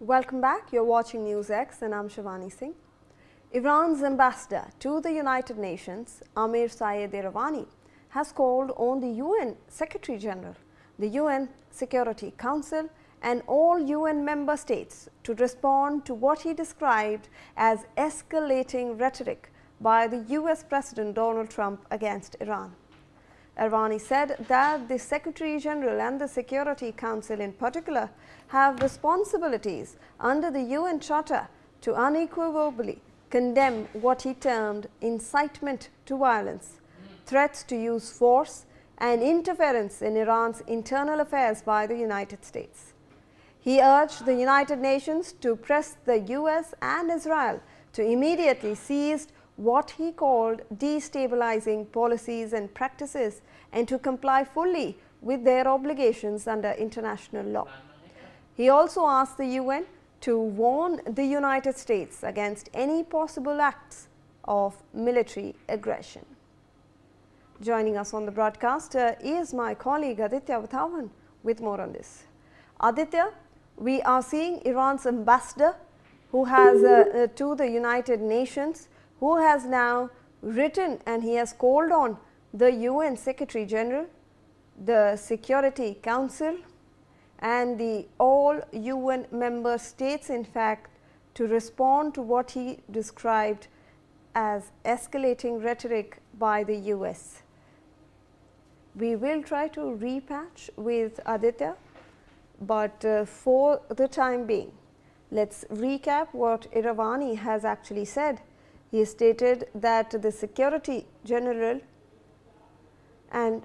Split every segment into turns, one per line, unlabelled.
Welcome back. You're watching NewsX and I'm Shivani Singh. Iran's ambassador to the United Nations, Amir Saeid Iravani, has called on the UN Secretary General, the UN Security Council and all UN member states to respond to what he described as escalating rhetoric by the US President Donald Trump against Iran. Iravani said that the Secretary General and the Security Council in particular have responsibilities under the UN Charter to unequivocally condemn what he termed incitement to violence, threats to use force and interference in Iran's internal affairs by the United States. He urged the United Nations to press the US and Israel to immediately cease what he called destabilizing policies and practices and to comply fully with their obligations under international law. He also asked the UN to warn the United States against any possible acts of military aggression. Joining us on the broadcast is my colleague Aditya Vathavan with more on this. Aditya, we are seeing Iran's ambassador who has to the United Nations, who has now written and he has called on the UN Secretary General, the Security Council and the all UN member states in fact to respond to what he described as escalating rhetoric by the US. We will try to repatch with Aditya, but for the time being, let's recap what Iravani has actually said. He stated that the Security General and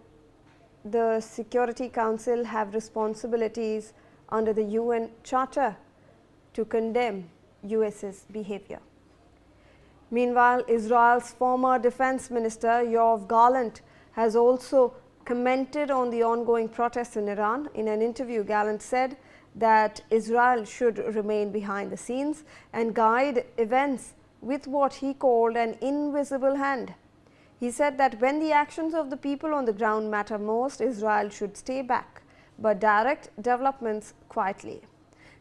the Security Council have responsibilities under the UN Charter to condemn US's behavior. Meanwhile, Israel's former Defense Minister Yoav Gallant has also commented on the ongoing protests in Iran. In an interview, Gallant said that Israel should remain behind the scenes and guide events with what he called an invisible hand. He said that when the actions of the people on the ground matter most, Israel should stay back, but direct developments quietly.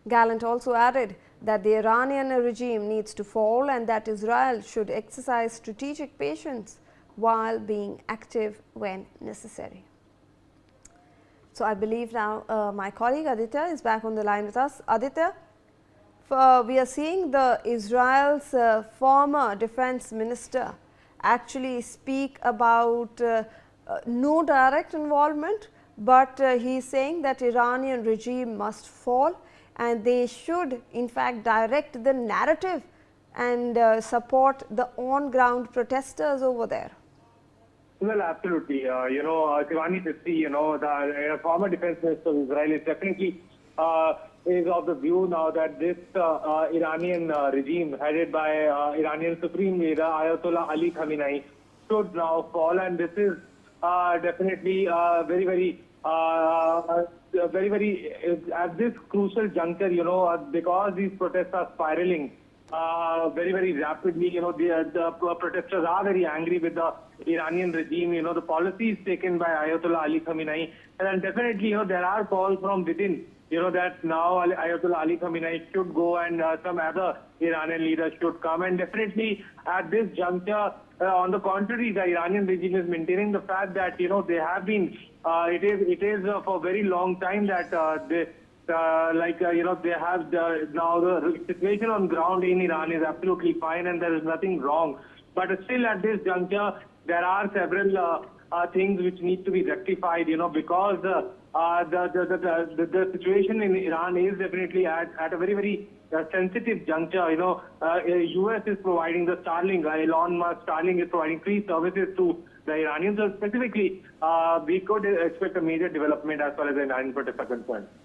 Gallant also added that the Iranian regime needs to fall and that Israel should exercise strategic patience while being active when necessary. So, I believe now my colleague Aditya is back on the line with us. Aditya, we are seeing the Israel's former defense minister actually speak about no direct involvement, but he is saying that Iranian regime must fall and they should in fact direct the narrative and support the on ground protesters over there.
Well, absolutely. Shivani Singh, the former defense minister of Israel is definitely is of the view now that this Iranian regime headed by Iranian Supreme Leader Ayatollah Ali Khamenei should now fall, and this is definitely very at this crucial juncture, because these protests are spiraling very rapidly. The protesters are very angry with the Iranian regime, the policies taken by Ayatollah Ali Khamenei, and definitely, there are calls from within, that now Ayatollah Ali Khamenei should go and some other Iranian leaders should come. And definitely at this juncture, on the contrary, the Iranian regime is maintaining the fact that, they have been, it is for a very long time that they have now the situation on ground in Iran is absolutely fine and there is nothing wrong. But still at this juncture, there are several things which need to be rectified, because the situation in Iran is definitely at a very sensitive juncture. US is providing the Starlink, Elon Musk Starlink is providing free services to the Iranians. So specifically, we could expect a major development as far as the Iranian protests are concerned.